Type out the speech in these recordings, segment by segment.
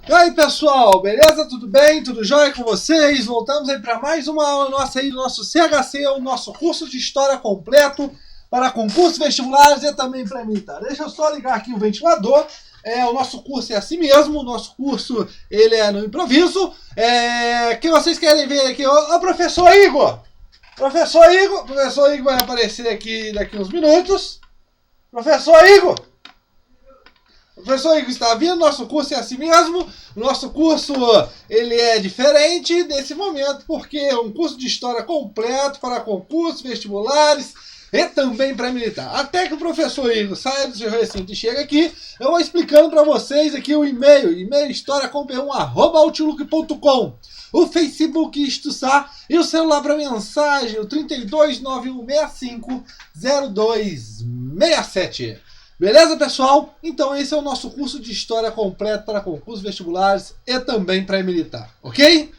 E aí pessoal, beleza? Tudo bem? Tudo jóia com vocês? Voltamos aí para mais uma aula nossa aí do nosso CHC, o nosso curso de História completo para concursos vestibulares e também para militar. Deixa eu só ligar aqui o ventilador. O nosso curso é assim mesmo, o nosso curso ele é no improviso. Que vocês querem ver aqui? Ô professor Igor! Professor Igor vai aparecer aqui daqui uns minutos. Professor Igor! O professor Igor está vindo, nosso curso é assim mesmo. O nosso curso ele é diferente nesse momento, porque é um curso de história completo para concursos vestibulares e também para militar. Até que o professor Igor saia do seu recinto e chega aqui, eu vou explicando para vocês aqui o e-mail historiacom1@outlook.com, o Facebook Istuçá e o celular para mensagem, o 3291650267. Beleza, pessoal? Então esse é o nosso curso de História completo para concursos vestibulares e também para militar, ok?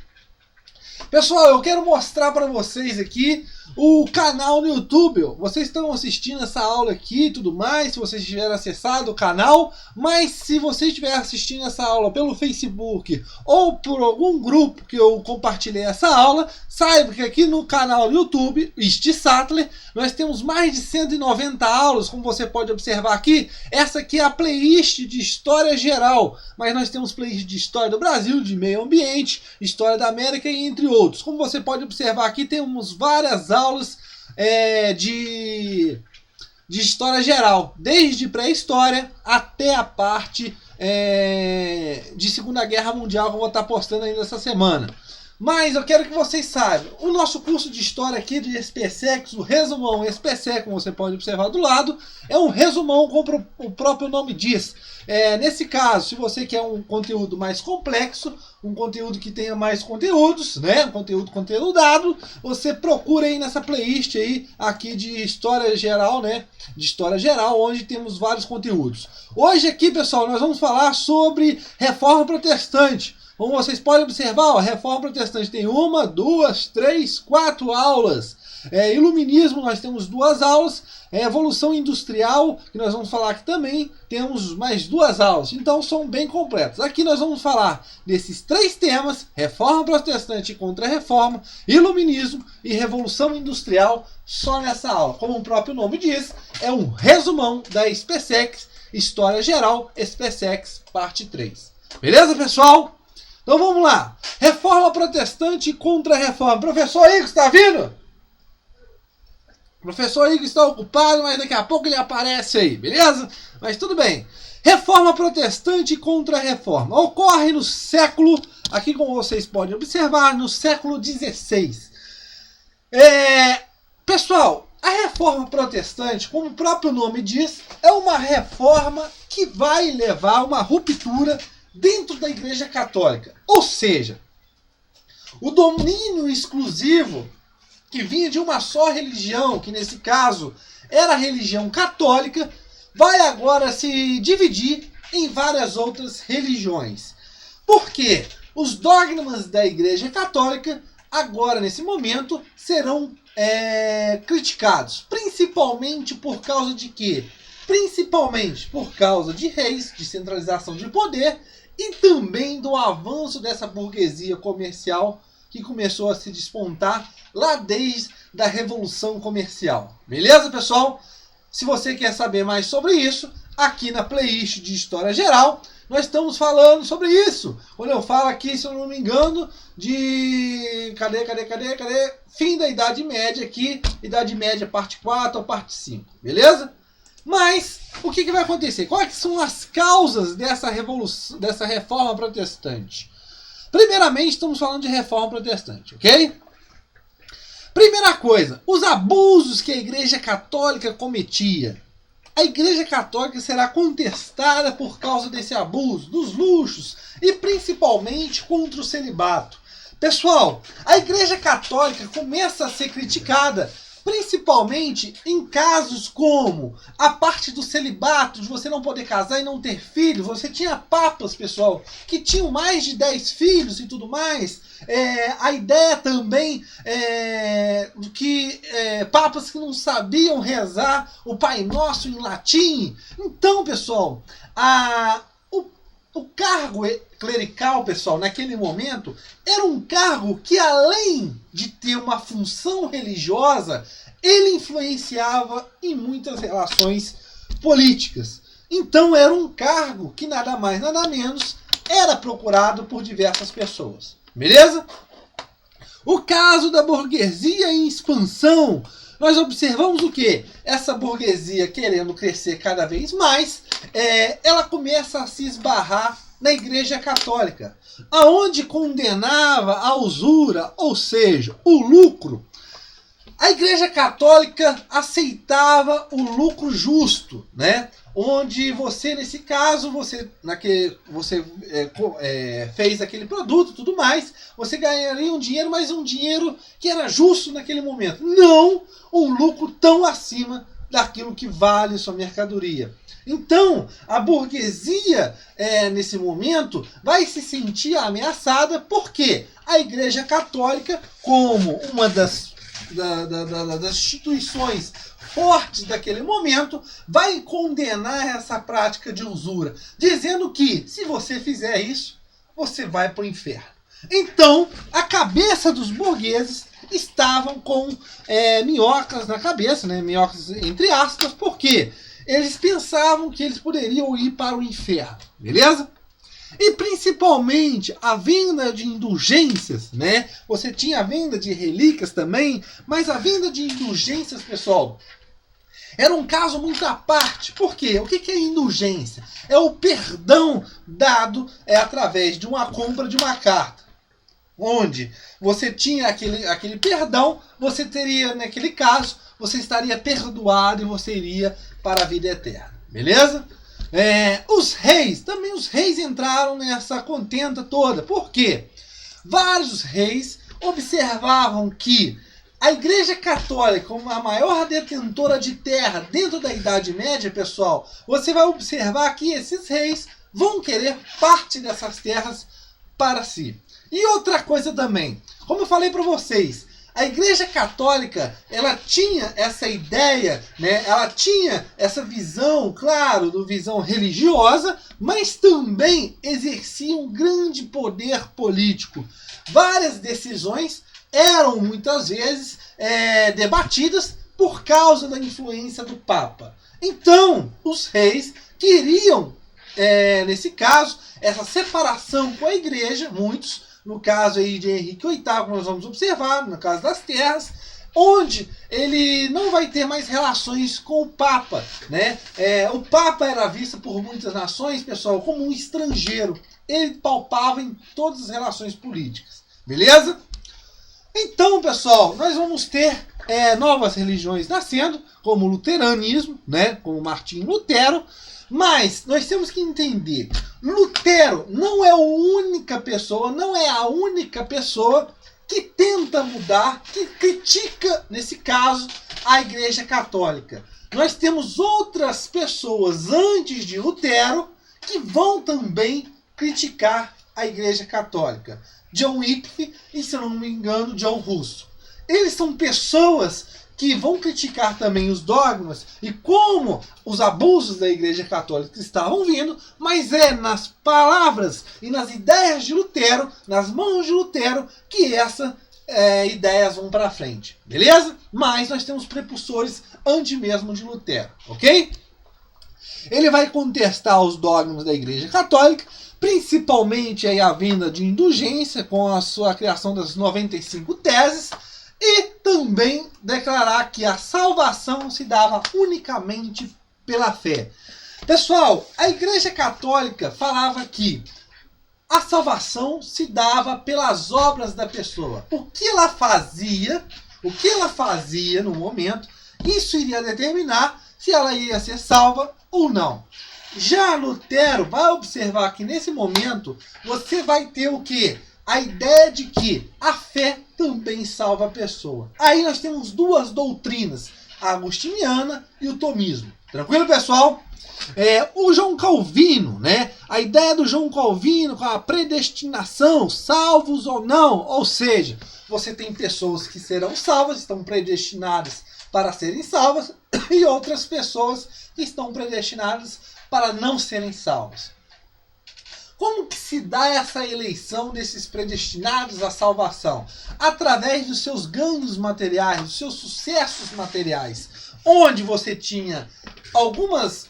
Pessoal, eu quero mostrar para vocês aqui o canal no YouTube. Vocês estão assistindo essa aula aqui e tudo mais, se vocês tiverem acessado o canal, mas se você estiver assistindo essa aula pelo Facebook ou por algum grupo que eu compartilhei essa aula, saiba que aqui no canal do YouTube, Sattler, nós temos mais de 190 aulas, como você pode observar aqui. Essa aqui é a playlist de História Geral, mas nós temos playlist de História do Brasil, de Meio Ambiente, História da América e entre outros. Como você pode observar aqui, temos várias aulas de História Geral, desde pré-história até a parte de Segunda Guerra Mundial, que eu vou estar postando ainda essa semana. Mas eu quero que vocês saibam, o nosso curso de História aqui de SPSEC, o resumão SPSEC, como você pode observar do lado, é um resumão como o próprio nome diz. Nesse caso, se você quer um conteúdo mais complexo, um conteúdo que tenha mais conteúdos, né, um conteúdo conteudado, você procura aí nessa playlist aí, aqui de História Geral, né, de História Geral, onde temos vários conteúdos. Hoje aqui, pessoal, nós vamos falar sobre Reforma Protestante. Como vocês podem observar, a Reforma Protestante tem 1, 2, 3, 4 aulas. Iluminismo, nós temos 2 aulas. Evolução Industrial, que nós vamos falar aqui também, temos mais 2 aulas. Então são bem completos. Aqui nós vamos falar desses 3 temas: Reforma Protestante e Contra-Reforma, Iluminismo e Revolução Industrial, só nessa aula. Como o próprio nome diz, é um resumão da SPSEC, História Geral, SPSEC, parte 3. Beleza, pessoal? Então vamos lá. Reforma Protestante e Contra-Reforma. Professor Igor, está vindo? Professor Igor está ocupado, mas daqui a pouco ele aparece aí, beleza? Mas tudo bem. Reforma Protestante e Contra-Reforma. Ocorre no século, aqui como vocês podem observar, no século XVI. Pessoal, a Reforma Protestante, como o próprio nome diz, é uma reforma que vai levar a uma ruptura dentro da Igreja Católica. Ou seja, o domínio exclusivo que vinha de uma só religião, que nesse caso era a religião católica, vai agora se dividir em várias outras religiões. Por quê? Os dogmas da Igreja Católica, agora nesse momento, serão criticados. Principalmente por causa de quê? Principalmente por causa de reis, de centralização de poder, e também do avanço dessa burguesia comercial que começou a se despontar lá desde a Revolução Comercial. Beleza, pessoal? Se você quer saber mais sobre isso, aqui na playlist de História Geral, nós estamos falando sobre isso. Quando eu falo aqui, se eu não me engano, de... Cadê? Fim da Idade Média aqui, Idade Média parte 4 ou parte 5. Beleza? Mas o que vai acontecer? Quais são as causas dessa revolução, dessa reforma protestante? Primeiramente, estamos falando de reforma protestante, ok? Primeira coisa, os abusos que a Igreja Católica cometia. A Igreja Católica será contestada por causa desse abuso, dos luxos e principalmente contra o celibato. Pessoal, a Igreja Católica começa a ser criticada principalmente em casos como a parte do celibato, de você não poder casar e não ter filhos. Você tinha papas, pessoal, que tinham mais de 10 filhos e tudo mais. A ideia também que papas que não sabiam rezar o Pai Nosso em latim. Então, pessoal, o cargo clerical, pessoal, naquele momento, era um cargo que, além de ter uma função religiosa, ele influenciava em muitas relações políticas. Então era um cargo que nada mais, nada menos, era procurado por diversas pessoas. Beleza? O caso da burguesia em expansão, nós observamos o quê? Essa burguesia querendo crescer cada vez mais, ela começa a se esbarrar na Igreja Católica, aonde condenava a usura, ou seja, o lucro. A Igreja Católica aceitava o lucro justo, né? Onde você, nesse caso, você fez aquele produto e tudo mais, você ganharia um dinheiro, mas um dinheiro que era justo naquele momento. Não um lucro tão acima daquilo que vale sua mercadoria. Então, a burguesia, nesse momento, vai se sentir ameaçada porque a Igreja Católica, como uma das instituições fortes daquele momento, vai condenar essa prática de usura, dizendo que se você fizer isso, você vai para o inferno. Então, a cabeça dos burgueses estavam com minhocas na cabeça, né? Minhocas entre aspas, porque eles pensavam que eles poderiam ir para o inferno, beleza? E principalmente a venda de indulgências, né? Você tinha a venda de relíquias também, mas a venda de indulgências, pessoal, era um caso muito à parte. Por quê? O que é indulgência? É o perdão dado através de uma compra de uma carta. Onde você tinha aquele perdão, você teria, naquele caso, você estaria perdoado e você iria para a vida eterna. Beleza? Os reis entraram nessa contenda toda. Por quê? Vários reis observavam que a Igreja Católica, como a maior detentora de terra dentro da Idade Média, pessoal, você vai observar que esses reis vão querer parte dessas terras para si. E outra coisa também, como eu falei para vocês, a Igreja Católica, ela tinha essa ideia, né? Ela tinha essa visão, claro, visão religiosa, mas também exercia um grande poder político. Várias decisões eram muitas vezes debatidas por causa da influência do Papa. Então, os reis queriam, nesse caso, essa separação com a Igreja, muitos, no caso aí de Henrique VIII, nós vamos observar, no caso das terras, onde ele não vai ter mais relações com o Papa, né? O Papa era visto por muitas nações, pessoal, como um estrangeiro. Ele palpava em todas as relações políticas. Beleza? Então, pessoal, nós vamos ter novas religiões nascendo, como o luteranismo, né? Como Martinho Lutero. Mas nós temos que entender, Lutero não é a única pessoa que tenta mudar, que critica, nesse caso, a Igreja Católica. Nós temos outras pessoas antes de Lutero que vão também criticar a Igreja Católica. John Wycliffe e, se eu não me engano, John Russo. Eles são pessoas que vão criticar também os dogmas e como os abusos da Igreja Católica estavam vindo, mas nas palavras e nas ideias de Lutero, nas mãos de Lutero, que essas ideias vão para frente. Beleza? Mas nós temos precursores antes mesmo de Lutero, ok? Ele vai contestar os dogmas da Igreja Católica, principalmente a vinda de indulgência com a sua criação das 95 teses, e também declarar que a salvação se dava unicamente pela fé. Pessoal, a Igreja Católica falava que a salvação se dava pelas obras da pessoa. O que ela fazia no momento, isso iria determinar se ela ia ser salva ou não. Já Lutero vai observar que nesse momento você vai ter o quê? A ideia de que a fé também salva a pessoa. Aí nós temos duas doutrinas, a agostiniana e o tomismo. Tranquilo, pessoal? O João Calvino, né? A ideia do João Calvino com a predestinação, salvos ou não. Ou seja, você tem pessoas que serão salvas, estão predestinadas para serem salvas, e outras pessoas que estão predestinadas para não serem salvas. Como que se dá essa eleição desses predestinados à salvação? Através dos seus ganhos materiais, dos seus sucessos materiais, onde você tinha algumas,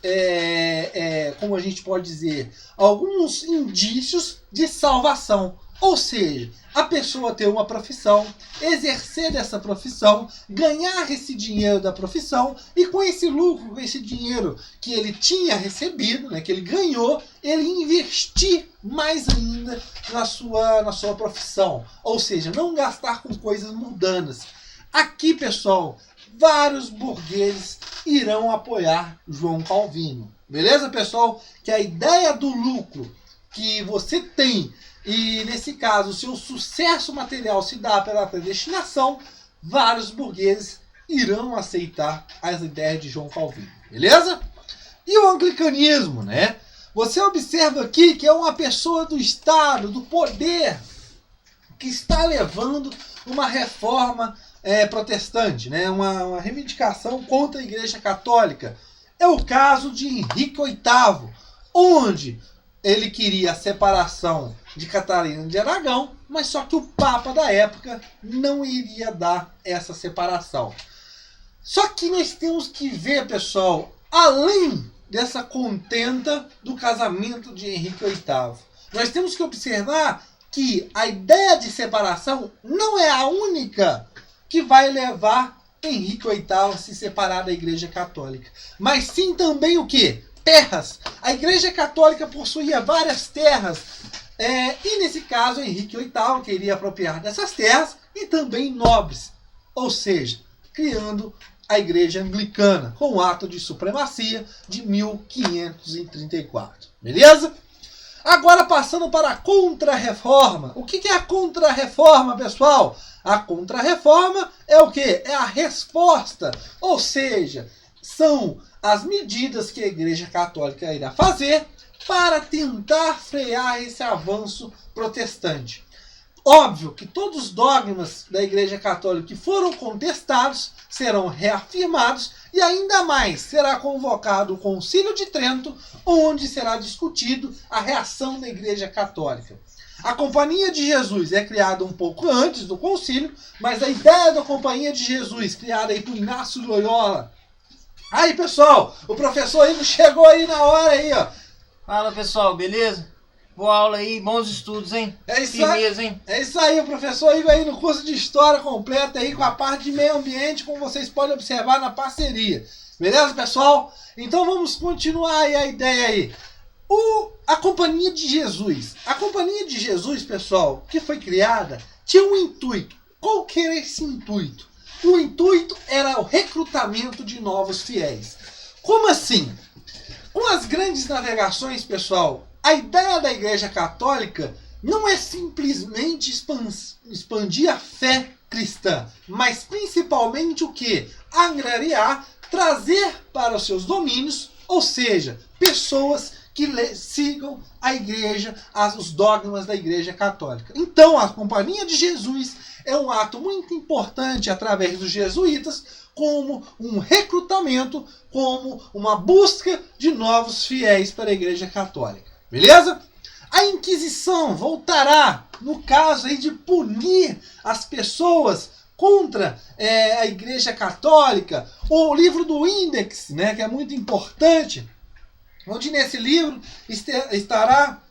como a gente pode dizer, alguns indícios de salvação. Ou seja, a pessoa ter uma profissão, exercer essa profissão, ganhar esse dinheiro da profissão e com esse lucro, com esse dinheiro que ele tinha recebido, né, que ele ganhou, ele investir mais ainda na sua profissão. Ou seja, não gastar com coisas mundanas. Aqui, pessoal, vários burgueses irão apoiar João Calvino. Beleza, pessoal? Que a ideia do lucro que você tem, e nesse caso o seu sucesso material se dá pela predestinação, vários burgueses irão aceitar as ideias de João Calvino. Beleza? E o anglicanismo, né? Você observa aqui que é uma pessoa do Estado, do poder, que está levando uma reforma protestante, né? Uma reivindicação contra a Igreja Católica. É o caso de Henrique VIII, onde ele queria a separação de Catarina de Aragão, mas só que o Papa da época não iria dar essa separação. Só que nós temos que ver, pessoal, além dessa contenda do casamento de Henrique VIII, nós temos que observar que a ideia de separação não é a única que vai levar Henrique VIII a se separar da Igreja Católica, mas sim também o quê? Terras. A Igreja Católica possuía várias terras, e nesse caso Henrique VIII queria apropriar dessas terras e também nobres, ou seja, criando a Igreja Anglicana com o ato de supremacia de 1534. Beleza? Agora passando para a Contra-Reforma. O que é a Contra-Reforma, pessoal? A Contra-Reforma é o quê? É a resposta, ou seja, são as medidas que a Igreja Católica irá fazer para tentar frear esse avanço protestante. Óbvio que todos os dogmas da Igreja Católica que foram contestados serão reafirmados e ainda mais será convocado o Concílio de Trento, onde será discutido a reação da Igreja Católica. A Companhia de Jesus é criada um pouco antes do concílio, mas a ideia da Companhia de Jesus, criada aí por Inácio Loyola. Aí, pessoal, o professor Igor chegou aí na hora aí, ó. Fala, pessoal, beleza? Boa aula aí, bons estudos, hein? É isso Firmeza, aí, hein? é isso aí, o professor Igor aí no curso de História completa aí com a parte de meio ambiente, como vocês podem observar na parceria. Beleza, pessoal? Então vamos continuar aí a ideia aí. A Companhia de Jesus. A Companhia de Jesus, pessoal, que foi criada, tinha um intuito. Qual que era esse intuito? O intuito era o recrutamento de novos fiéis. Como assim? Com as grandes navegações, pessoal, a ideia da Igreja Católica não é simplesmente expandir a fé cristã, mas principalmente o quê? Agrariar, trazer para os seus domínios, ou seja, pessoas que sigam a igreja, os dogmas da Igreja Católica. Então, a Companhia de Jesus é um ato muito importante através dos jesuítas, como um recrutamento, como uma busca de novos fiéis para a Igreja Católica. Beleza? A Inquisição voltará, no caso aí de punir as pessoas contra a Igreja Católica. O livro do Index, né, que é muito importante, onde nesse livro estará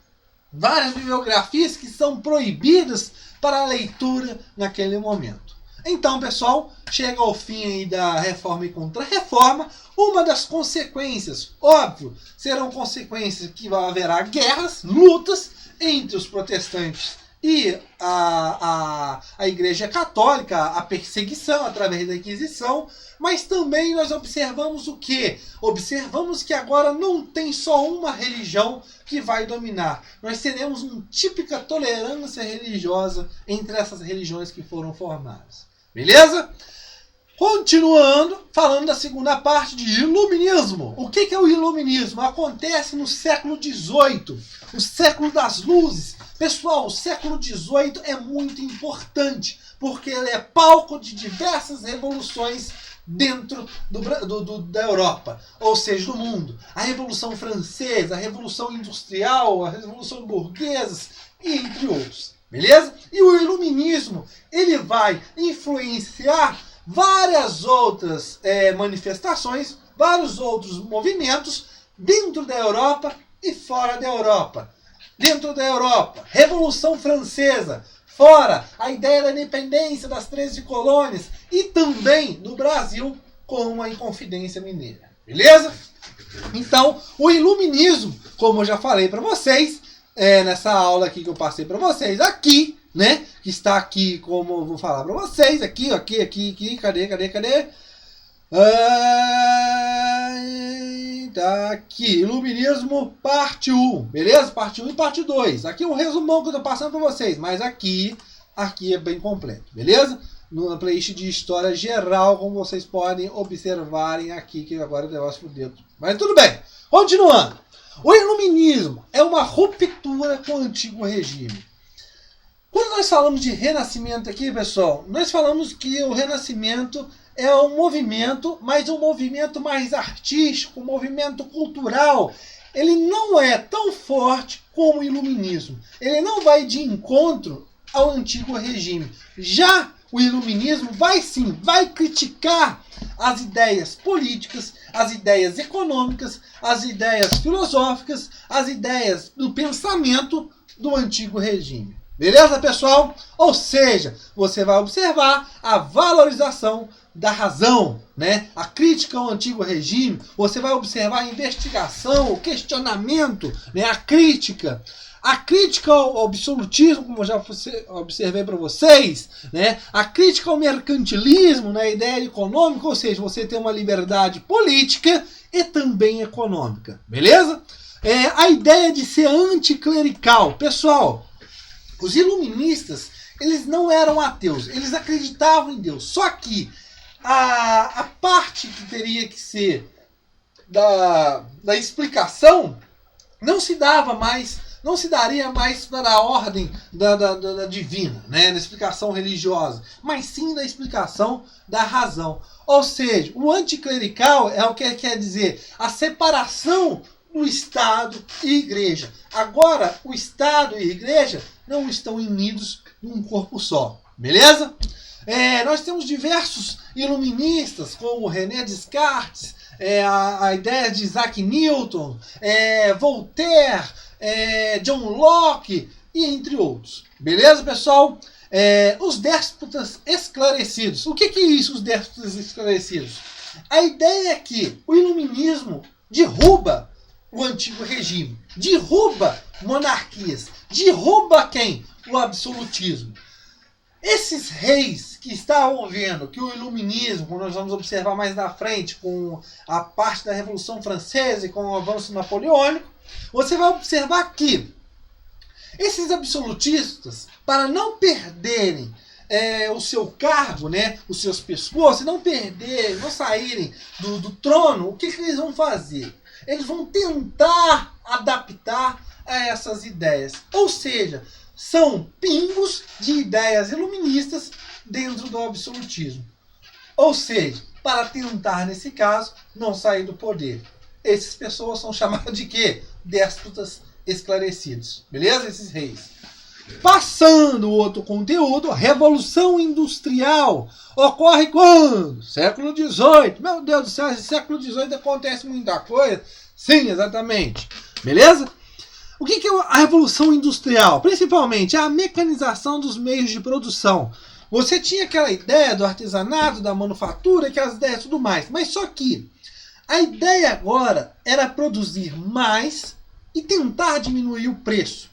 várias bibliografias que são proibidas para a leitura naquele momento. Então, pessoal, chega ao fim aí da Reforma e Contra-Reforma. Uma das consequências, óbvio, serão consequências que haverá guerras, lutas entre os protestantes e a Igreja Católica, a perseguição através da Inquisição, mas também nós observamos o quê? Observamos que agora não tem só uma religião que vai dominar. Nós teremos uma típica tolerância religiosa entre essas religiões que foram formadas. Beleza? Continuando, falando da segunda parte de Iluminismo. O que é o Iluminismo? Acontece no século XVIII, o século das luzes. Pessoal, o século XVIII é muito importante, porque ele é palco de diversas revoluções dentro da Europa, ou seja, do mundo. A Revolução Francesa, a Revolução Industrial, a Revolução Burguesa, e entre outros. Beleza? E o Iluminismo, ele vai influenciar várias outras manifestações, vários outros movimentos dentro da Europa e fora da Europa. Dentro da Europa, Revolução Francesa, fora a ideia da independência das 13 colônias e também no Brasil com a Inconfidência Mineira. Beleza? Então, o Iluminismo, como eu já falei para vocês, nessa aula aqui que eu passei para vocês aqui, né? Que está aqui, como eu vou falar para vocês, aqui, cadê? Tá aqui, Iluminismo parte 1, beleza? Parte 1 e parte 2. Aqui um resumão que eu tô passando para vocês, mas aqui é bem completo, beleza? Na playlist de história geral, como vocês podem observarem aqui, que agora o negócio por dentro. Mas tudo bem, continuando. O Iluminismo é uma ruptura com o antigo regime. Quando nós falamos de renascimento aqui, pessoal, nós falamos que o renascimento é um movimento, mas um movimento mais artístico, um movimento cultural. Ele não é tão forte como o Iluminismo. Ele não vai de encontro ao antigo regime. Já o Iluminismo vai criticar as ideias políticas, as ideias econômicas, as ideias filosóficas, as ideias do pensamento do antigo regime. Beleza, pessoal? Ou seja, você vai observar a valorização da razão, né? A crítica ao antigo regime, você vai observar a investigação, o questionamento, né? A crítica ao absolutismo, como eu já observei para vocês, né? A crítica ao mercantilismo, na ideia econômica, ou seja, você tem uma liberdade política e também econômica, beleza? A ideia de ser anticlerical. Pessoal, os iluministas, eles não eram ateus, eles acreditavam em Deus, só que a parte que teria que ser da explicação não se daria mais para a ordem da divina, né, da explicação religiosa, mas sim da explicação da razão. Ou seja, o anticlerical é o que quer dizer a separação do Estado e Igreja. Agora, o Estado e a Igreja não estão unidos num corpo só, beleza? Nós temos diversos iluministas, como René Descartes, a ideia de Isaac Newton, Voltaire, John Locke, e entre outros. Beleza, pessoal? Os déspotas esclarecidos. O que é isso, os déspotas esclarecidos? A ideia é que o iluminismo derruba o antigo regime, derruba monarquias, derruba quem? O absolutismo. Esses reis que estavam vendo que o iluminismo, como nós vamos observar mais na frente, com a parte da Revolução Francesa e com o avanço napoleônico, você vai observar que esses absolutistas, para não perderem o seu cargo, né, os seus pescoços, não saírem do trono, o que eles vão fazer? Eles vão tentar adaptar a essas ideias. Ou seja, são pingos de ideias iluministas dentro do absolutismo. Ou seja, para tentar, nesse caso, não sair do poder. Essas pessoas são chamadas de quê? Déspotas esclarecidos. Beleza? Esses reis. Passando o outro conteúdo, a Revolução Industrial ocorre quando? Século XVIII. Meu Deus do céu, esse século XVIII acontece muita coisa. Sim, exatamente. Beleza? O que é a Revolução Industrial? Principalmente a mecanização dos meios de produção. Você tinha aquela ideia do artesanato, da manufatura, aquelas ideias e tudo mais. Mas só que a ideia agora era produzir mais e tentar diminuir o preço.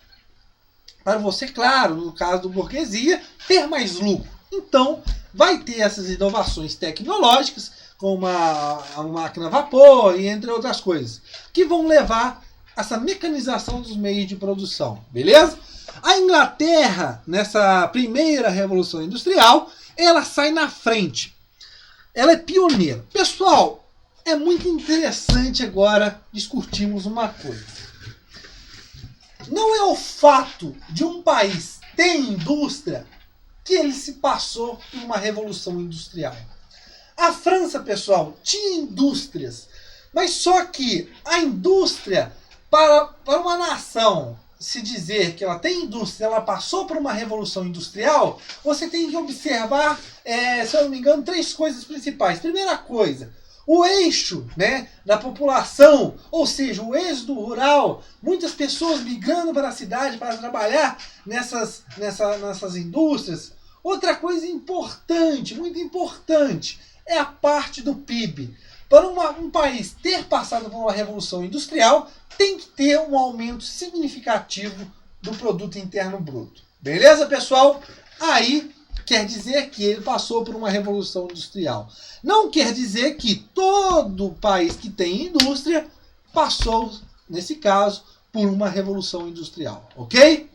Para você, claro, no caso do burguesia, ter mais lucro. Então, vai ter essas inovações tecnológicas, como a máquina a vapor e entre outras coisas, que vão levar a essa mecanização dos meios de produção. Beleza? A Inglaterra, nessa primeira Revolução Industrial, ela sai na frente. Ela é pioneira. Pessoal, é muito interessante agora discutirmos uma coisa. Não é o fato de um país ter indústria que ele se passou por uma revolução industrial. A França, pessoal, tinha indústrias, mas só que a indústria, para uma nação se dizer que ela tem indústria, ela passou por uma revolução industrial, você tem que observar, se eu não me engano, 3 coisas principais. Primeira coisa, o eixo, né, da população, ou seja, o êxodo rural, muitas pessoas migrando para a cidade para trabalhar nessas indústrias. Outra coisa importante, muito importante, é a parte do PIB. Para um país ter passado por uma revolução industrial, tem que ter um aumento significativo do produto interno bruto. Beleza, pessoal? Aí quer dizer que ele passou por uma revolução industrial. Não quer dizer que todo país que tem indústria passou, nesse caso, por uma revolução industrial. Ok?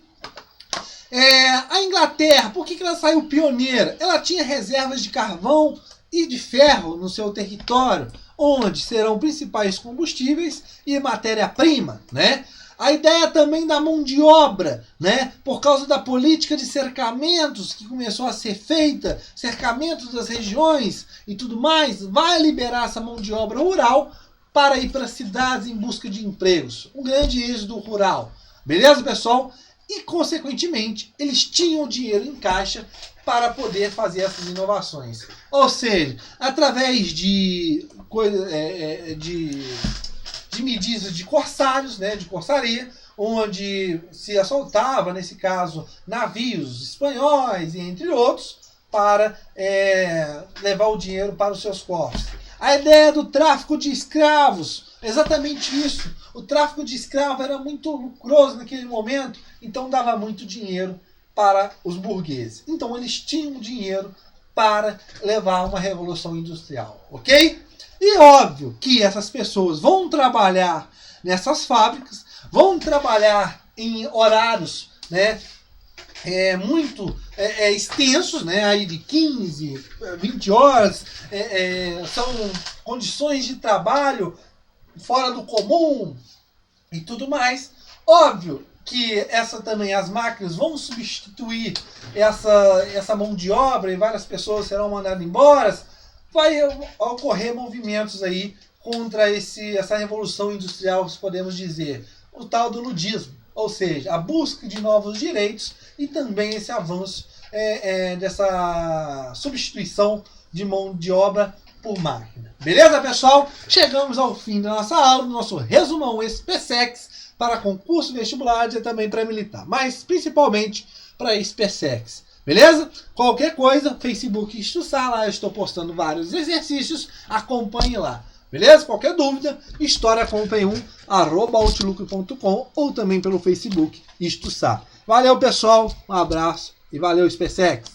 A Inglaterra, por que ela saiu pioneira? Ela tinha reservas de carvão e de ferro no seu território, onde serão principais combustíveis e matéria-prima, né? A ideia também da mão de obra, né? Por causa da política de cercamentos que começou a ser feita, cercamentos das regiões e tudo mais, vai liberar essa mão de obra rural para ir para as cidades em busca de empregos. Um grande êxodo rural. Beleza, pessoal? E, consequentemente, eles tinham dinheiro em caixa para poder fazer essas inovações. Ou seja, através de medidas de corsários, né, de corsaria, onde se assaltava, nesse caso, navios espanhóis e entre outros, para levar o dinheiro para os seus cofres. A ideia do tráfico de escravos, exatamente isso. O tráfico de escravos era muito lucroso naquele momento, então dava muito dinheiro para os burgueses. Então eles tinham dinheiro para levar uma revolução industrial, ok? E óbvio que essas pessoas vão trabalhar nessas fábricas, vão trabalhar em horários, né, muito extensos, né, aí de 15, 20 horas, são condições de trabalho fora do comum e tudo mais. Óbvio que as máquinas vão substituir essa mão de obra e várias pessoas serão mandadas embora. Vai ocorrer movimentos aí contra essa revolução industrial, se podemos dizer, o tal do ludismo, ou seja, a busca de novos direitos e também esse avanço dessa substituição de mão de obra por máquina. Beleza, pessoal? Chegamos ao fim da nossa aula, do nosso resumão SpaceX para concurso vestibular e também para militar, mas principalmente para SpaceX. Beleza? Qualquer coisa, Facebook Estuçar, lá eu estou postando vários exercícios, acompanhe lá. Beleza? Qualquer dúvida, historiacompanhum@outlook.com ou também pelo Facebook Estuçar. Valeu, pessoal, um abraço e valeu, SpaceX!